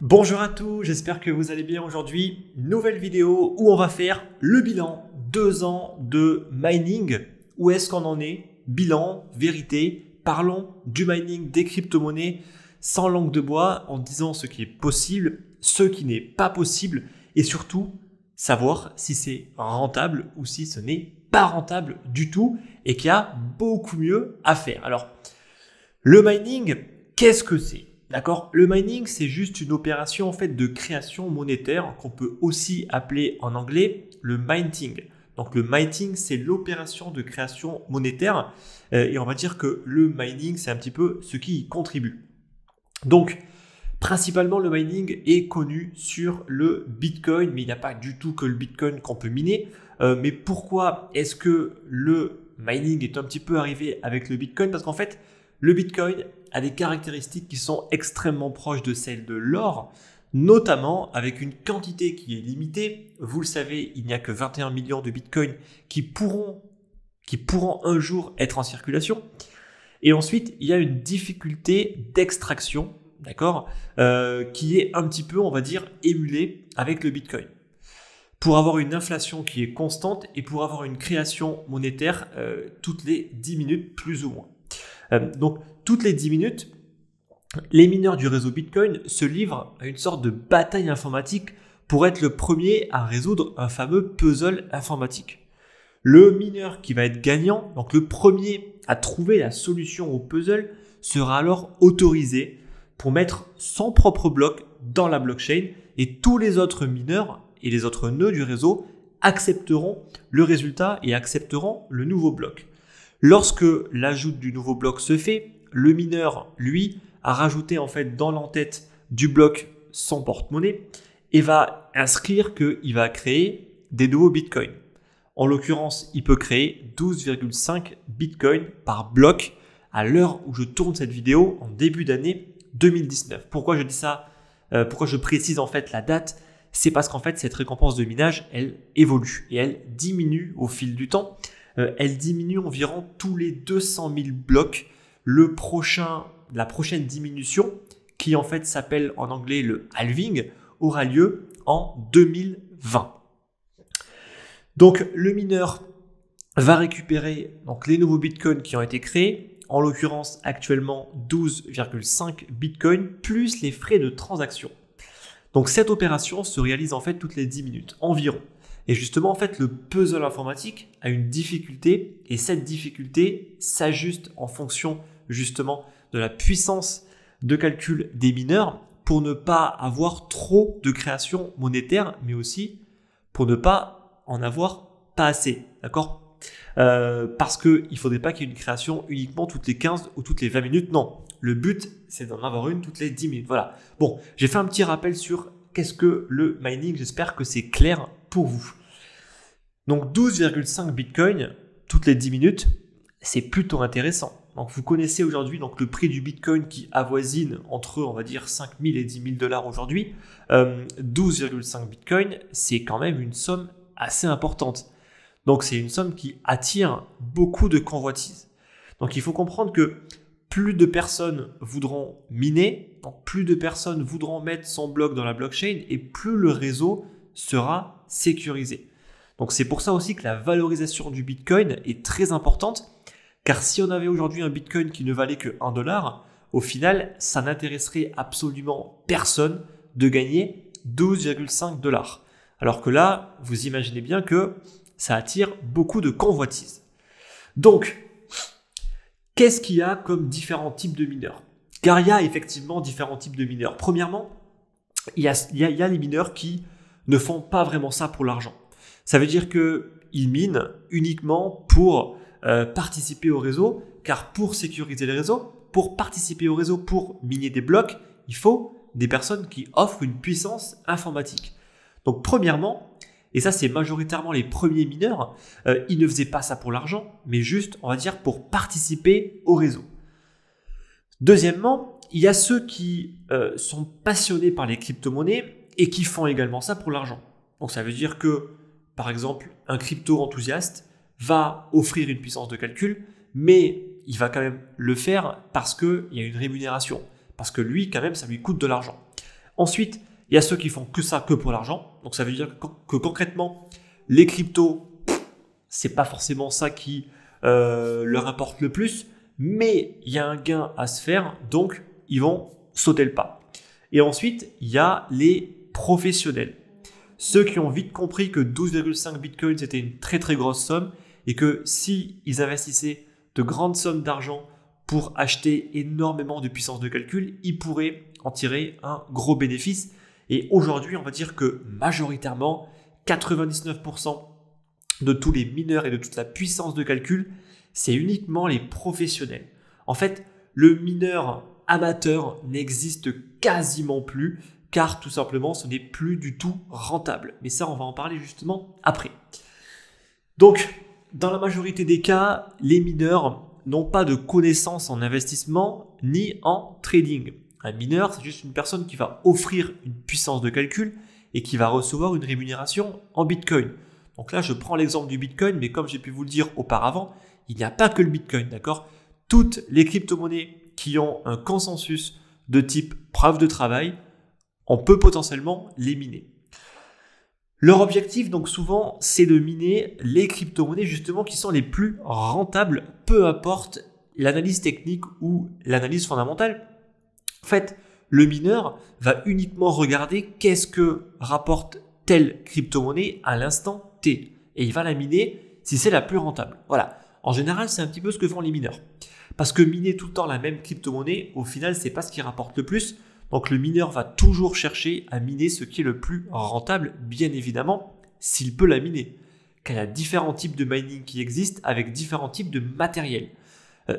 Bonjour à tous, j'espère que vous allez bien aujourd'hui. Nouvelle vidéo où on va faire le bilan 2 ans de mining. Où est-ce qu'on en est? Bilan, vérité, parlons du mining des crypto-monnaies sans langue de bois en disant ce qui est possible, ce qui n'est pas possible et surtout savoir si c'est rentable ou si ce n'est pas rentable du tout et qu'il y a beaucoup mieux à faire. Alors, le mining, qu'est-ce que c'est? D'accord, le mining, c'est juste une opération en fait de création monétaire qu'on peut aussi appeler en anglais le minting. Donc le minting, c'est l'opération de création monétaire et on va dire que le mining, c'est un petit peu ce qui y contribue. Donc principalement, le mining est connu sur le Bitcoin, mais il n'y a pas du tout que le Bitcoin qu'on peut miner. Mais pourquoi est-ce que le mining est un petit peu arrivé avec le Bitcoin? Parce qu'en fait, le Bitcoin a des caractéristiques qui sont extrêmement proches de celles de l'or, notamment avec une quantité qui est limitée. Vous le savez, il n'y a que 21 millions de Bitcoin qui pourront un jour être en circulation. Et ensuite, il y a une difficulté d'extraction, d'accord, qui est un petit peu, on va dire, émulée avec le Bitcoin. Pour avoir une inflation qui est constante et pour avoir une création monétaire toutes les 10 minutes plus ou moins. Donc, toutes les 10 minutes, les mineurs du réseau Bitcoin se livrent à une sorte de bataille informatique pour être le premier à résoudre un fameux puzzle informatique. Le mineur qui va être gagnant, donc le premier à trouver la solution au puzzle, sera alors autorisé pour mettre son propre bloc dans la blockchain et tous les autres mineurs et les autres nœuds du réseau accepteront le résultat et accepteront le nouveau bloc. Lorsque l'ajout du nouveau bloc se fait, le mineur, lui, a rajouté en fait dans l'entête du bloc son porte-monnaie et va inscrire qu'il va créer des nouveaux bitcoins. En l'occurrence, il peut créer 12,5 bitcoins par bloc à l'heure où je tourne cette vidéo en début d'année 2019. Pourquoi je dis ça? Pourquoi je précise en fait la date? C'est parce qu'en fait, cette récompense de minage, elle évolue et elle diminue au fil du temps. Elle diminue environ tous les 200 000 blocs. La prochaine diminution, qui en fait s'appelle en anglais le halving, aura lieu en 2020. Donc le mineur va récupérer donc, les nouveaux bitcoins qui ont été créés, en l'occurrence actuellement 12,5 bitcoins, plus les frais de transaction. Donc cette opération se réalise en fait toutes les 10 minutes environ. Et justement, en fait, le puzzle informatique a une difficulté et cette difficulté s'ajuste en fonction justement de la puissance de calcul des mineurs pour ne pas avoir trop de création monétaire, mais aussi pour ne pas en avoir pas assez, d'accord? Parce qu'il ne faudrait pas qu'il y ait une création uniquement toutes les 15 ou toutes les 20 minutes, non. Le but, c'est d'en avoir une toutes les 10 minutes, voilà. Bon, j'ai fait un petit rappel sur qu'est-ce que le mining, j'espère que c'est clair pour vous. Donc 12,5 bitcoins toutes les 10 minutes, c'est plutôt intéressant. Donc vous connaissez aujourd'hui donc le prix du bitcoin qui avoisine entre on va dire 5 000 et 10 000 dollars aujourd'hui. 12,5 bitcoins, c'est quand même une somme assez importante. Donc c'est une somme qui attire beaucoup de convoitises. Donc il faut comprendre que plus de personnes voudront miner, donc plus de personnes voudront mettre son bloc dans la blockchain et plus le réseau sera sécurisé. Donc c'est pour ça aussi que la valorisation du Bitcoin est très importante, car si on avait aujourd'hui un Bitcoin qui ne valait que 1 dollar, au final, ça n'intéresserait absolument personne de gagner 12,5 dollars. Alors que là, vous imaginez bien que ça attire beaucoup de convoitises. Donc, qu'est-ce qu'il y a comme différents types de mineurs? Car il y a effectivement différents types de mineurs. Premièrement, il y a les mineurs qui ne font pas vraiment ça pour l'argent. Ça veut dire qu'ils minent uniquement pour participer au réseau, car pour sécuriser le réseau, pour participer au réseau, pour miner des blocs, il faut des personnes qui offrent une puissance informatique. Donc premièrement, et ça c'est majoritairement les premiers mineurs, ils ne faisaient pas ça pour l'argent, mais juste, on va dire, pour participer au réseau. Deuxièmement, il y a ceux qui sont passionnés par les crypto-monnaies et qui font également ça pour l'argent. Donc ça veut dire que, par exemple, un crypto-enthousiaste va offrir une puissance de calcul, mais il va quand même le faire parce qu'il y a une rémunération. Parce que lui, quand même, ça lui coûte de l'argent. Ensuite, il y a ceux qui font que ça, que pour l'argent. Donc ça veut dire que concrètement, les cryptos, c'est pas forcément ça qui leur importe le plus, mais il y a un gain à se faire, donc ils vont sauter le pas. Et ensuite, il y a les professionnels. Ceux qui ont vite compris que 12,5 bitcoins c'était une très très grosse somme et que si ils investissaient de grandes sommes d'argent pour acheter énormément de puissance de calcul, ils pourraient en tirer un gros bénéfice. Et aujourd'hui, on va dire que majoritairement, 99% de tous les mineurs et de toute la puissance de calcul, c'est uniquement les professionnels. En fait, le mineur amateur n'existe quasiment plus car tout simplement, ce n'est plus du tout rentable. Mais ça, on va en parler justement après. Donc, dans la majorité des cas, les mineurs n'ont pas de connaissances en investissement ni en trading. Un mineur, c'est juste une personne qui va offrir une puissance de calcul et qui va recevoir une rémunération en Bitcoin. Donc là, je prends l'exemple du Bitcoin, mais comme j'ai pu vous le dire auparavant, il n'y a pas que le Bitcoin, d'accord ? Toutes les crypto-monnaies qui ont un consensus de type preuve de travail, on peut potentiellement les miner. Leur objectif, donc souvent, c'est de miner les crypto-monnaies justement qui sont les plus rentables, peu importe l'analyse technique ou l'analyse fondamentale. En fait, le mineur va uniquement regarder qu'est-ce que rapporte telle crypto-monnaie à l'instant T. Et il va la miner si c'est la plus rentable. Voilà. En général, c'est un petit peu ce que font les mineurs. Parce que miner tout le temps la même crypto-monnaie, au final, c'est pas ce qui rapporte le plus. Donc le mineur va toujours chercher à miner ce qui est le plus rentable, bien évidemment, s'il peut la miner. Car il y a différents types de mining qui existent avec différents types de matériel.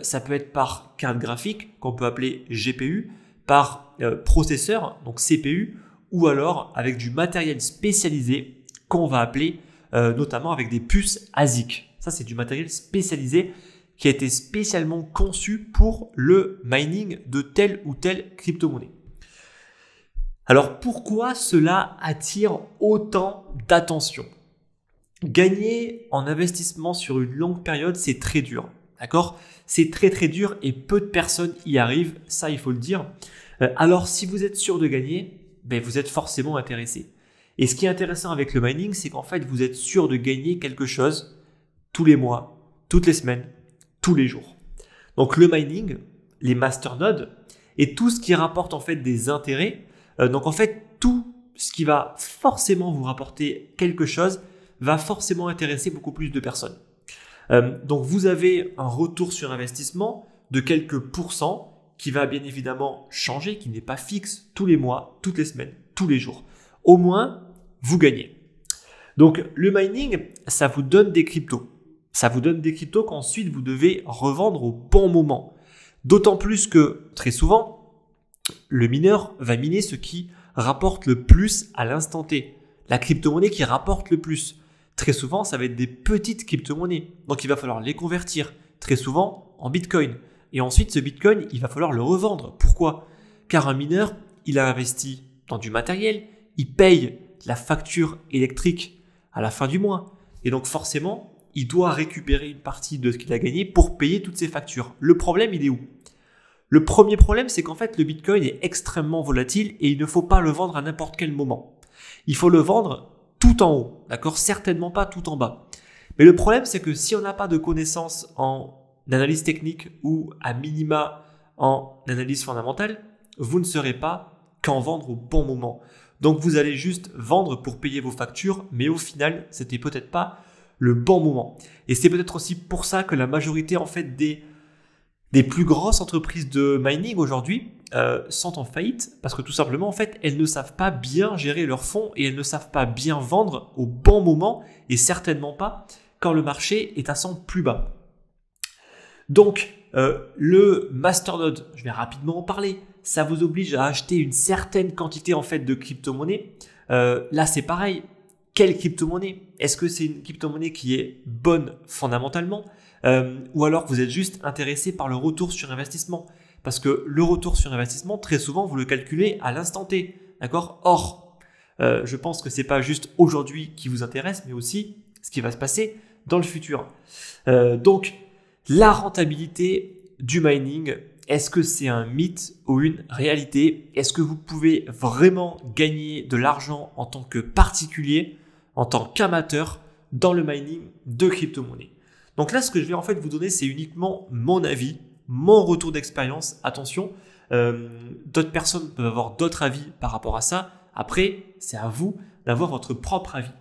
Ça peut être par carte graphique, qu'on peut appeler GPU, par processeur, donc CPU, ou alors avec du matériel spécialisé qu'on va appeler notamment avec des puces ASIC. Ça, c'est du matériel spécialisé qui a été spécialement conçu pour le mining de telle ou telle crypto-monnaie. Alors pourquoi cela attire autant d'attention ? Gagner en investissement sur une longue période, c'est très dur. D'accord ? C'est très très dur et peu de personnes y arrivent, ça il faut le dire. Alors si vous êtes sûr de gagner, vous êtes forcément intéressé. Et ce qui est intéressant avec le mining, c'est qu'en fait vous êtes sûr de gagner quelque chose tous les mois, toutes les semaines, tous les jours. Donc le mining, les masternodes et tout ce qui rapporte en fait des intérêts. Donc en fait, tout ce qui va forcément vous rapporter quelque chose va forcément intéresser beaucoup plus de personnes. Donc vous avez un retour sur investissement de quelques pourcents qui va bien évidemment changer, qui n'est pas fixe tous les mois, toutes les semaines, tous les jours. Au moins, vous gagnez. Donc le mining, ça vous donne des cryptos. Ça vous donne des cryptos qu'ensuite vous devez revendre au bon moment. D'autant plus que très souvent, le mineur va miner ce qui rapporte le plus à l'instant T. La crypto-monnaie qui rapporte le plus. Très souvent, ça va être des petites crypto-monnaies. Donc, il va falloir les convertir. Très souvent, en Bitcoin. Et ensuite, ce Bitcoin, il va falloir le revendre. Pourquoi ? Car un mineur, il a investi dans du matériel. Il paye la facture électrique à la fin du mois. Et donc, forcément, il doit récupérer une partie de ce qu'il a gagné pour payer toutes ses factures. Le problème, il est où ? Le premier problème, c'est qu'en fait, le Bitcoin est extrêmement volatile et il ne faut pas le vendre à n'importe quel moment. Il faut le vendre tout en haut, d'accord ? Certainement pas tout en bas. Mais le problème, c'est que si on n'a pas de connaissances en analyse technique ou à minima en analyse fondamentale, vous ne saurez pas quand vendre au bon moment. Donc, vous allez juste vendre pour payer vos factures, mais au final, c'était peut-être pas le bon moment. Et c'est peut-être aussi pour ça que la majorité, en fait, des plus grosses entreprises de mining aujourd'hui sont en faillite parce que tout simplement en fait elles ne savent pas bien gérer leurs fonds et elles ne savent pas bien vendre au bon moment et certainement pas quand le marché est à son plus bas. Donc le masternode, je vais rapidement en parler, ça vous oblige à acheter une certaine quantité en fait de crypto-monnaie. Là c'est pareil, quelle crypto-monnaie ? Est-ce que c'est une crypto-monnaie qui est bonne fondamentalement ? Ou alors vous êtes juste intéressé par le retour sur investissement. Parce que le retour sur investissement, très souvent, vous le calculez à l'instant T. D'accord ? Or, je pense que ce n'est pas juste aujourd'hui qui vous intéresse, mais aussi ce qui va se passer dans le futur. Donc, la rentabilité du mining, est-ce que c'est un mythe ou une réalité? Est-ce que vous pouvez vraiment gagner de l'argent en tant que particulier, en tant qu'amateur, dans le mining de crypto-monnaies? Donc là, ce que je vais en fait vous donner, c'est uniquement mon avis, mon retour d'expérience. Attention, d'autres personnes peuvent avoir d'autres avis par rapport à ça. Après, c'est à vous d'avoir votre propre avis.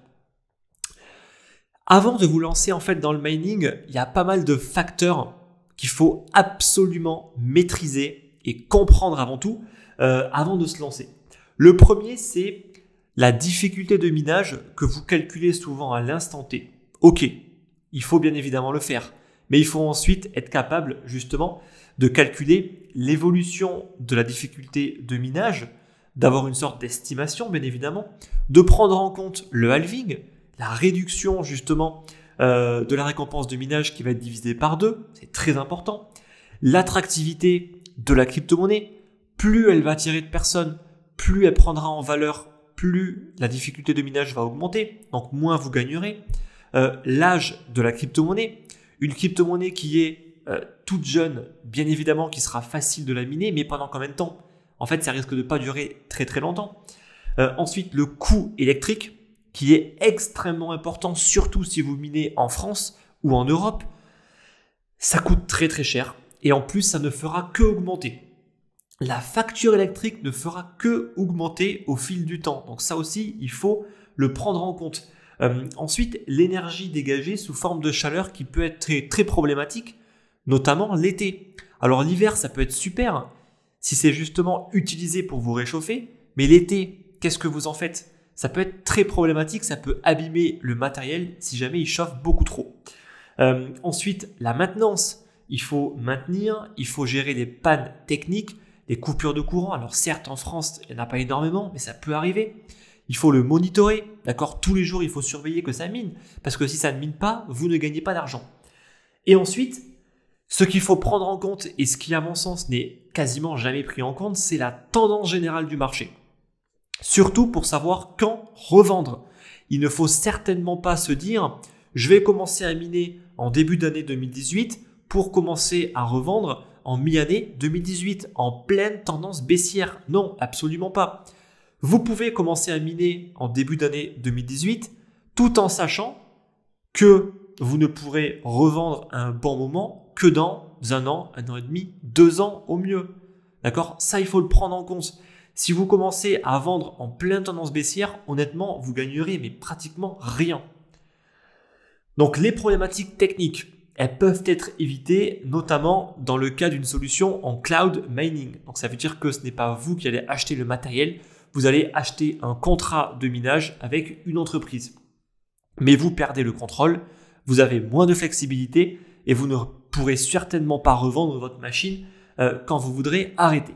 Avant de vous lancer en fait dans le mining, il y a pas mal de facteurs qu'il faut absolument maîtriser et comprendre avant tout, avant de se lancer. Le premier, c'est la difficulté de minage que vous calculez souvent à l'instant T. Ok, il faut bien évidemment le faire, mais il faut ensuite être capable justement de calculer l'évolution de la difficulté de minage, d'avoir une sorte d'estimation bien évidemment, de prendre en compte le halving, la réduction justement de la récompense de minage qui va être divisée par 2, c'est très important. L'attractivité de la crypto-monnaie, plus elle va attirer de personnes, plus elle prendra en valeur, plus la difficulté de minage va augmenter, donc moins vous gagnerez. L'âge de la crypto-monnaie, une crypto-monnaie qui est toute jeune, bien évidemment, qui sera facile de la miner, mais pendant combien de temps? En fait, ça risque de ne pas durer très très longtemps. Ensuite, le coût électrique, qui est extrêmement important, surtout si vous minez en France ou en Europe. Ça coûte très très cher et en plus, ça ne fera que augmenter. La facture électrique ne fera que augmenter au fil du temps. Donc ça aussi, il faut le prendre en compte. Ensuite, l'énergie dégagée sous forme de chaleur qui peut être très, très problématique, notamment l'été. Alors l'hiver, ça peut être super si c'est justement utilisé pour vous réchauffer, mais l'été, qu'est-ce que vous en faites? Ça peut être très problématique, ça peut abîmer le matériel si jamais il chauffe beaucoup trop. Ensuite, la maintenance. Il faut maintenir, il faut gérer les pannes techniques, les coupures de courant. Alors certes, en France, il n'y en a pas énormément, mais ça peut arriver. Il faut le monitorer, d'accord? Tous les jours, il faut surveiller que ça mine, parce que si ça ne mine pas, vous ne gagnez pas d'argent. Et ensuite, ce qu'il faut prendre en compte, et ce qui à mon sens n'est quasiment jamais pris en compte, c'est la tendance générale du marché. Surtout pour savoir quand revendre. Il ne faut certainement pas se dire « je vais commencer à miner en début d'année 2018 pour commencer à revendre en mi-année 2018 en pleine tendance baissière ». Non, absolument pas. Vous pouvez commencer à miner en début d'année 2018 tout en sachant que vous ne pourrez revendre à un bon moment que dans 1 an, 1 an et demi, 2 ans au mieux. D'accord? Ça, il faut le prendre en compte. Si vous commencez à vendre en pleine tendance baissière, honnêtement, vous gagnerez mais pratiquement rien. Donc les problématiques techniques, elles peuvent être évitées, notamment dans le cas d'une solution en cloud mining. Donc ça veut dire que ce n'est pas vous qui allez acheter le matériel, vous allez acheter un contrat de minage avec une entreprise. Mais vous perdez le contrôle, vous avez moins de flexibilité et vous ne pourrez certainement pas revendre votre machine quand vous voudrez arrêter.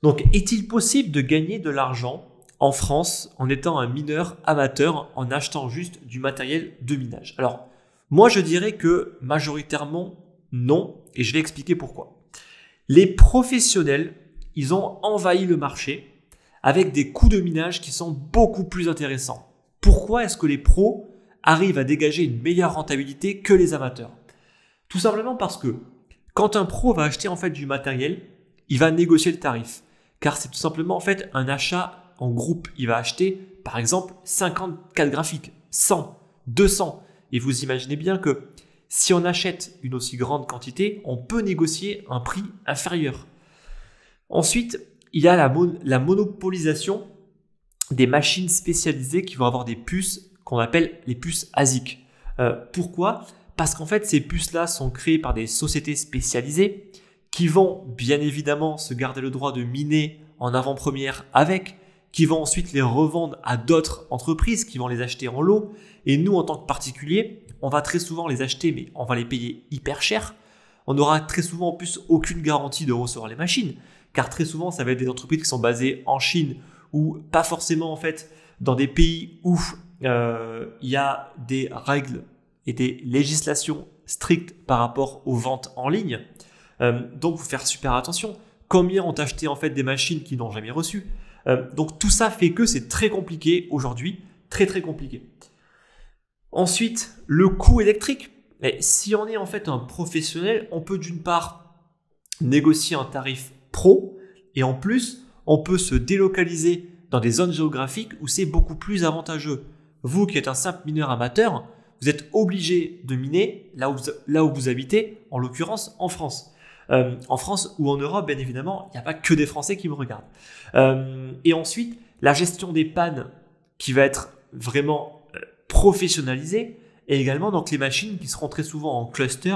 Donc, est-il possible de gagner de l'argent en France en étant un mineur amateur, en achetant juste du matériel de minage? Alors, moi, je dirais que majoritairement, non, et je vais expliquer pourquoi. Les professionnels, ils ont envahi le marché avec des coûts de minage qui sont beaucoup plus intéressants. Pourquoi est-ce que les pros arrivent à dégager une meilleure rentabilité que les amateurs? Tout simplement parce que quand un pro va acheter en fait du matériel, il va négocier le tarif. Car c'est tout simplement en fait un achat en groupe. Il va acheter par exemple 50 cartes graphiques, 100, 200. Et vous imaginez bien que si on achète une aussi grande quantité, on peut négocier un prix inférieur. Ensuite, il y a la monopolisation des machines spécialisées qui vont avoir des puces qu'on appelle les puces ASIC. Pourquoi? Parce qu'en fait, ces puces-là sont créées par des sociétés spécialisées qui vont bien évidemment se garder le droit de miner en avant-première avec, qui vont ensuite les revendre à d'autres entreprises qui vont les acheter en lot. Et nous, en tant que particuliers, on va très souvent les acheter, mais on va les payer hyper cher. On n'aura très souvent en plus aucune garantie de recevoir les machines, car très souvent, ça va être des entreprises qui sont basées en Chine ou pas forcément en fait dans des pays où il y a des règles et des législations strictes par rapport aux ventes en ligne. Donc, il faut faire super attention. Combien ont acheté en fait des machines qui n'ont jamais reçu? Donc, tout ça fait que c'est très compliqué aujourd'hui, très très compliqué. Ensuite, le coût électrique. Et si on est en fait un professionnel, on peut d'une part négocier un tarif pro et en plus, on peut se délocaliser dans des zones géographiques où c'est beaucoup plus avantageux. Vous qui êtes un simple mineur amateur, vous êtes obligé de miner là où vous habitez, en l'occurrence en France. En France ou en Europe, bien évidemment, il n'y a pas que des Français qui me regardent. Et ensuite, la gestion des pannes qui va être vraiment professionnalisée et également donc les machines qui seront très souvent en cluster.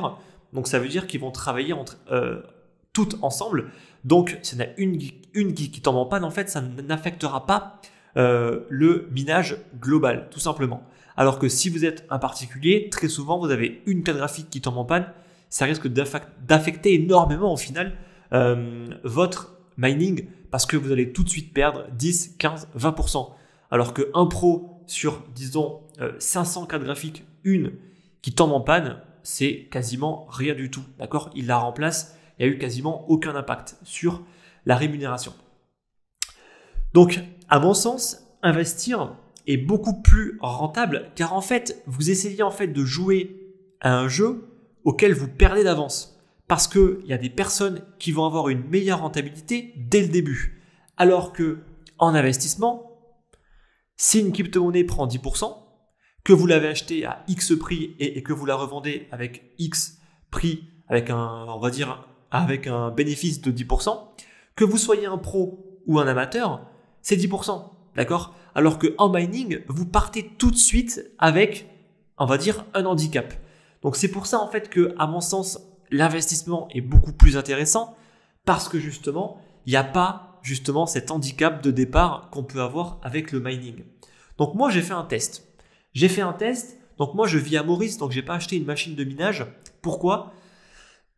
Donc ça veut dire qu'ils vont travailler toutes ensemble. Donc s'il y en a une qui tombe en panne, en fait, ça n'affectera pas le minage global, tout simplement. Alors que si vous êtes un particulier, très souvent, vous avez une carte graphique qui tombe en panne, ça risque d'affecter énormément au final votre mining parce que vous allez tout de suite perdre 10, 15, 20%. Alors qu'un pro sur, disons, 500 cartes graphiques, une qui tombe en panne, c'est quasiment rien du tout. D'accord ? Il la remplace, il n'y a eu quasiment aucun impact sur la rémunération. Donc, à mon sens, investir est beaucoup plus rentable car en fait, vous essayez en fait de jouer à un jeu auquel vous perdez d'avance parce qu'il y a des personnes qui vont avoir une meilleure rentabilité dès le début. Alors que en investissement, si une crypto-monnaie prend 10%, que vous l'avez acheté à X prix et que vous la revendez avec X prix avec avec un bénéfice de 10%, que vous soyez un pro ou un amateur, c'est 10%, d'accord ? Alors qu'en mining, vous partez tout de suite avec, on va dire, un handicap. Donc c'est pour ça en fait que, à mon sens, l'investissement est beaucoup plus intéressant parce que justement, il n'y a pas justement cet handicap de départ qu'on peut avoir avec le mining. Donc moi, j'ai fait un test. Donc moi, je vis à Maurice, donc j'ai pas acheté une machine de minage. Pourquoi ?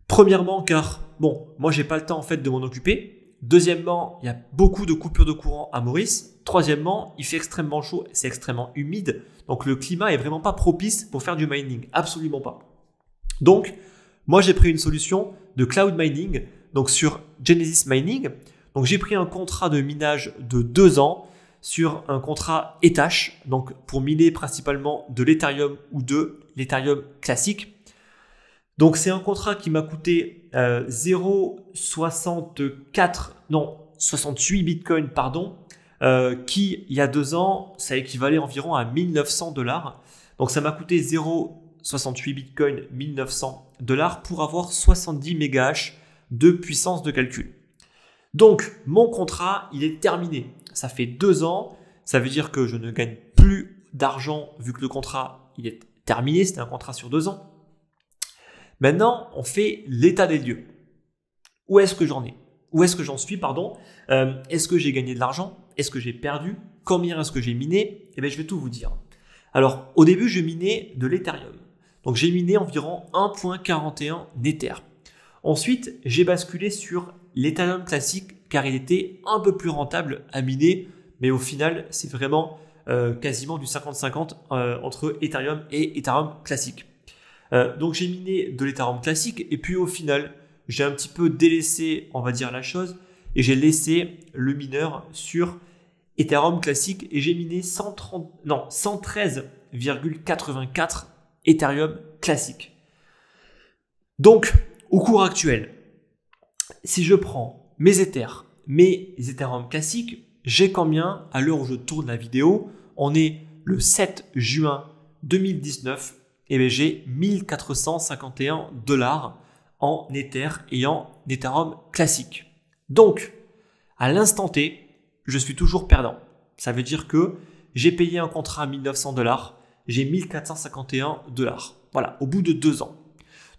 Premièrement, car moi, j'ai pas le temps en fait de m'en occuper. Deuxièmement, il y a beaucoup de coupures de courant à Maurice. Troisièmement, il fait extrêmement chaud, c'est extrêmement humide. Donc le climat est vraiment pas propice pour faire du mining, absolument pas. Donc, moi, j'ai pris une solution de cloud mining, donc sur Genesis Mining. Donc j'ai pris un contrat de minage de 2 ans sur un contrat Etash, donc pour miner principalement de l'Ethereum ou de l'Ethereum classique. Donc c'est un contrat qui m'a coûté 68 bitcoins, qui il y a 2 ans, ça équivalait environ à 1900 $. Donc ça m'a coûté 0,68 bitcoin, 1900 $ pour avoir 70 mégahash de puissance de calcul. Donc mon contrat, il est terminé. Ça fait 2 ans, ça veut dire que je ne gagne plus d'argent vu que le contrat il est terminé, c'était un contrat sur 2 ans. Maintenant, on fait l'état des lieux. Où est-ce que j'en ai ? Où est-ce que j'en suis, pardon ? Est-ce que j'ai gagné de l'argent ? Est-ce que j'ai perdu ? Combien est-ce que j'ai miné ? Eh bien, je vais tout vous dire. Alors, au début, je minais de l'Ethereum. Donc, j'ai miné environ 1,41 Ether. Ensuite, j'ai basculé sur l'Ethereum classique car il était un peu plus rentable à miner. Mais au final, c'est vraiment quasiment du 50-50 entre Ethereum et Ethereum classique. Donc j'ai miné de l'Ethereum classique et puis au13 j'ai un petit peu délaissé, on va dire, la chose et j'ai laissé le mineur sur Ethereum classique et j'ai miné 113,84 Ethereum classique. Donc au cours actuel, si je prends mes Ethereum classiques, j'ai combien à l'heure où je tourne la vidéo ? On est le 7 juin 2019. Et bien j'ai 1451 $ en Ether et en Ethereum classique. Donc, à l'instant T, je suis toujours perdant. Ça veut dire que j'ai payé un contrat à 1900 $, j'ai 1451 $. Voilà, au bout de 2 ans.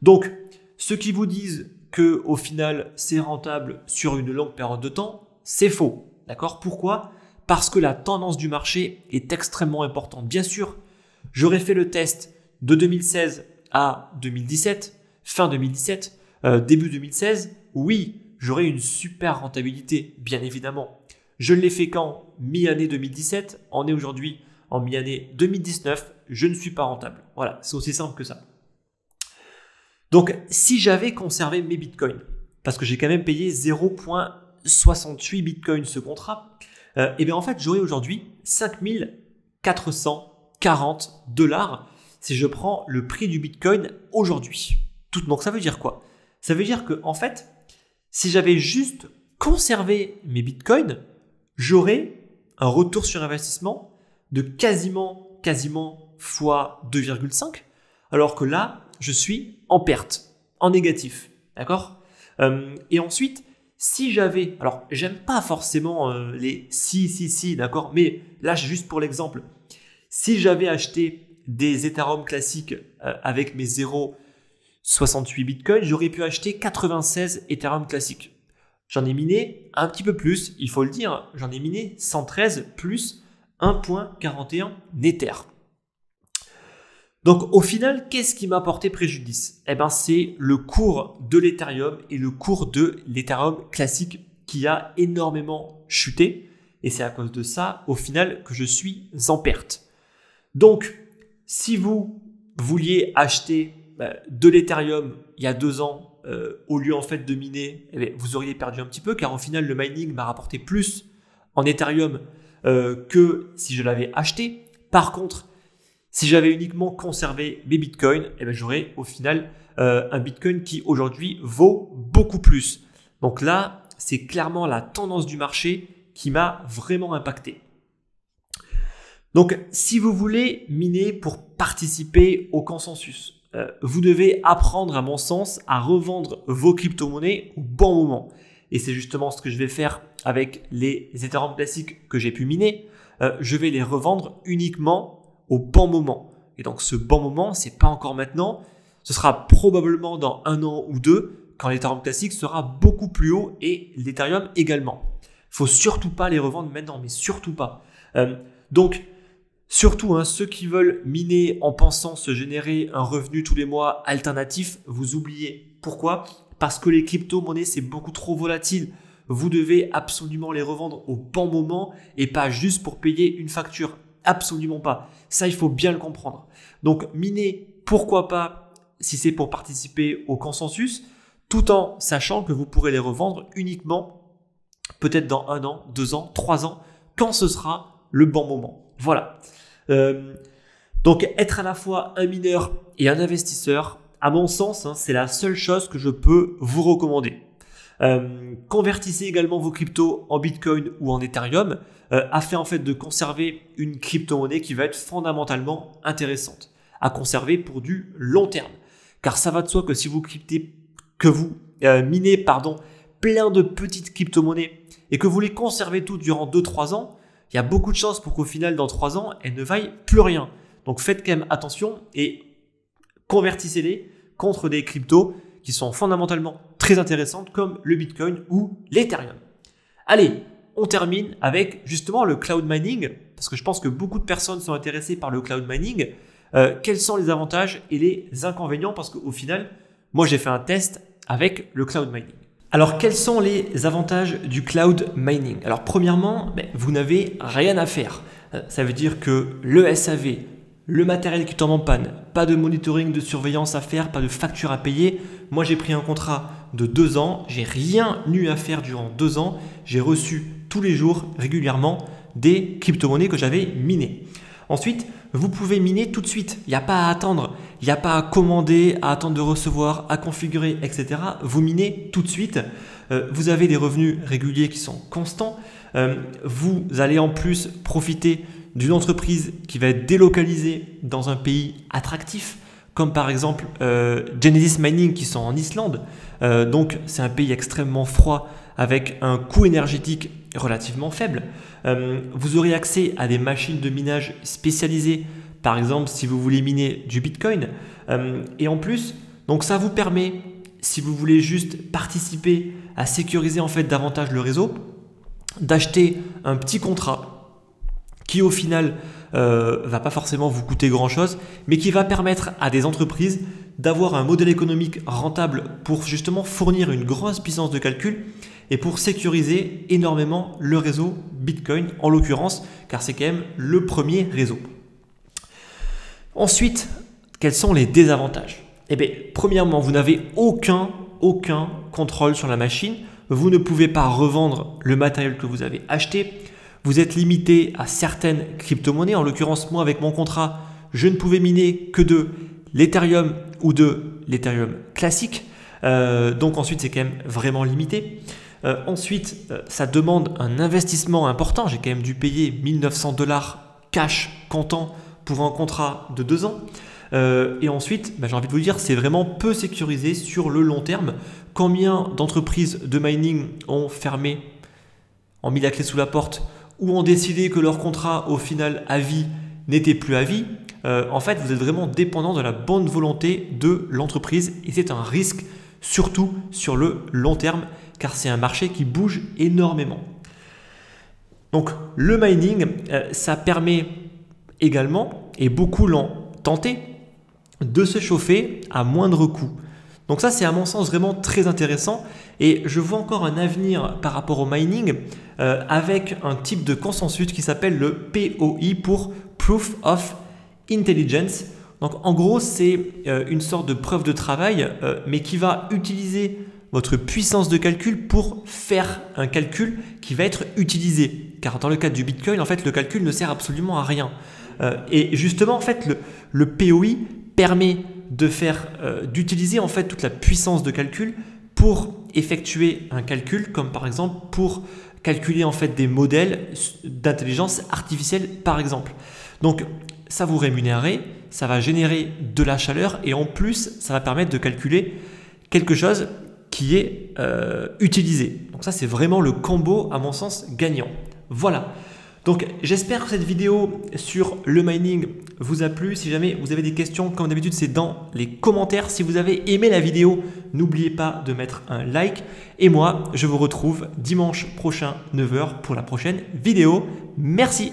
Donc, ceux qui vous disent que au final c'est rentable sur une longue période de temps, c'est faux. D'accord ? Pourquoi ? Parce que la tendance du marché est extrêmement importante. Bien sûr, j'aurais fait le test de 2016 à 2017, fin 2017, début 2016, oui, j'aurai une super rentabilité, bien évidemment. Je l'ai fait quand ? Mi-année 2017, on est aujourd'hui en mi-année 2019, je ne suis pas rentable. Voilà, c'est aussi simple que ça. Donc, si j'avais conservé mes bitcoins, parce que j'ai quand même payé 0,68 bitcoins ce contrat, et bien en fait, j'aurais aujourd'hui 5440 $. si je prends le prix du Bitcoin aujourd'hui. Donc ça veut dire quoi? Ça veut dire que en fait, si j'avais juste conservé mes Bitcoins, j'aurais un retour sur investissement de quasiment fois 2,5, alors que là, je suis en perte, en négatif. D'accord? Et ensuite, si j'avais, alors j'aime pas forcément les si, d'accord, mais là, juste pour l'exemple, si j'avais acheté des Ethereum classiques avec mes 0,68 Bitcoin, j'aurais pu acheter 96 Ethereum classiques. J'en ai miné un petit peu plus, il faut le dire, j'en ai miné 113 plus 1,41 Ether. Donc au final, qu'est-ce qui m'a porté préjudice? Eh bien, c'est le cours de l'Ethereum et le cours de l'Ethereum classique qui a énormément chuté. Et c'est à cause de ça, au final, que je suis en perte. Donc, si vous vouliez acheter de l'Ethereum il y a 2 ans, au lieu en fait de miner, eh bien, vous auriez perdu un petit peu, car au final, le mining m'a rapporté plus en Ethereum que si je l'avais acheté. Par contre, si j'avais uniquement conservé mes bitcoins, eh bien, j'aurais au final un bitcoin qui aujourd'hui vaut beaucoup plus. Donc là, c'est clairement la tendance du marché qui m'a vraiment impacté. Donc, si vous voulez miner pour participer au consensus, vous devez apprendre, à mon sens, à revendre vos crypto-monnaies au bon moment. Et c'est justement ce que je vais faire avec les Ethereum classiques que j'ai pu miner. Je vais les revendre uniquement au bon moment. Et donc ce bon moment, c'est pas encore maintenant, ce sera probablement dans 1 an ou 2, quand l'Ethereum classique sera beaucoup plus haut et l'Ethereum également. Il ne faut surtout pas les revendre maintenant, mais surtout pas. Donc surtout, ceux qui veulent miner en pensant se générer un revenu tous les mois alternatif, vous oubliez. Pourquoi? Parce que les crypto-monnaies, c'est beaucoup trop volatile. Vous devez absolument les revendre au bon moment et pas juste pour payer une facture. Absolument pas. Ça, il faut bien le comprendre. Donc, miner, pourquoi pas, si c'est pour participer au consensus, tout en sachant que vous pourrez les revendre uniquement peut-être dans 1 an, 2 ans, 3 ans, quand ce sera le bon moment. Voilà. Donc, être à la fois un mineur et un investisseur, à mon sens, c'est la seule chose que je peux vous recommander. Convertissez également vos cryptos en Bitcoin ou en Ethereum afin en fait de conserver une crypto-monnaie qui va être fondamentalement intéressante à conserver pour du long terme. Car ça va de soi que si vous minez plein de petites crypto-monnaies et que vous les conservez toutes durant 2-3 ans, il y a beaucoup de chances pour qu'au final, dans 3 ans, elles ne vaillent plus rien. Donc faites quand même attention et convertissez-les contre des cryptos qui sont fondamentalement très intéressantes comme le Bitcoin ou l'Ethereum. Allez, on termine avec justement le cloud mining, parce que je pense que beaucoup de personnes sont intéressées par le cloud mining. Quels sont les avantages et les inconvénients? Parce qu'au final, moi j'ai fait un test avec le cloud mining. Alors, quels sont les avantages du cloud mining? Alors, premièrement, vous n'avez rien à faire. Ça veut dire que le SAV, le matériel qui tombe en panne, pas de monitoring, de surveillance à faire, pas de facture à payer. Moi, j'ai pris un contrat de 2 ans, j'ai rien eu à faire durant 2 ans. J'ai reçu tous les jours, régulièrement, des crypto-monnaies que j'avais minées. Ensuite, vous pouvez miner tout de suite. Il n'y a pas à attendre, il n'y a pas à commander, à attendre de recevoir, à configurer, etc. Vous minez tout de suite. Vous avez des revenus réguliers qui sont constants. Vous allez en plus profiter d'une entreprise qui va être délocalisée dans un pays attractif, comme par exemple Genesis Mining qui sont en Islande. Donc c'est un pays extrêmement froid avec un coût énergétique relativement faible. Vous aurez accès à des machines de minage spécialisées, par exemple si vous voulez miner du Bitcoin. Et en plus, donc ça vous permet, si vous voulez juste participer à sécuriser en fait davantage le réseau, d'acheter un petit contrat qui au final va pas forcément vous coûter grand chose, mais qui va permettre à des entreprises d'avoir un modèle économique rentable pour justement fournir une grosse puissance de calcul et pour sécuriser énormément le réseau Bitcoin en l'occurrence, car c'est quand même le premier réseau. Ensuite, quels sont les désavantages? Eh bien, premièrement, vous n'avez aucun contrôle sur la machine. Vous ne pouvez pas revendre le matériel que vous avez acheté. Vous êtes limité à certaines crypto-monnaies. En l'occurrence, moi, avec mon contrat, je ne pouvais miner que de l'Ethereum ou de l'Ethereum classique. Donc ensuite, c'est quand même vraiment limité. Ensuite, ça demande un investissement important. J'ai quand même dû payer 1900 $ cash comptant pour un contrat de 2 ans. Et ensuite, j'ai envie de vous dire, c'est vraiment peu sécurisé sur le long terme. Combien d'entreprises de mining ont fermé, ont mis la clé sous la porte ou ont décidé que leur contrat au final à vie n'était plus à vie? En fait, vous êtes vraiment dépendant de la bonne volonté de l'entreprise et c'est un risque, surtout sur le long terme, car c'est un marché qui bouge énormément. Donc le mining, ça permet également, et beaucoup l'ont tenté, de se chauffer à moindre coût. Donc ça, c'est à mon sens vraiment très intéressant et je vois encore un avenir par rapport au mining avec un type de consensus qui s'appelle le POI pour Proof of Intelligence. Donc en gros, c'est une sorte de preuve de travail mais qui va utiliser votre puissance de calcul pour faire un calcul qui va être utilisé. Car dans le cas du Bitcoin, en fait, le calcul ne sert absolument à rien. Et justement, en fait, le POI permet de d'utiliser en fait toute la puissance de calcul pour effectuer un calcul, comme par exemple pour calculer en fait des modèles d'intelligence artificielle, par exemple. Donc, ça vous rémunérer, ça va générer de la chaleur et en plus, ça va permettre de calculer quelque chose qui est utilisé. Donc ça, c'est vraiment le combo, à mon sens, gagnant. Voilà. Donc j'espère que cette vidéo sur le mining vous a plu. Si jamais vous avez des questions, comme d'habitude, c'est dans les commentaires. Si vous avez aimé la vidéo, n'oubliez pas de mettre un like. Et moi, je vous retrouve dimanche prochain, 9 h, pour la prochaine vidéo. Merci.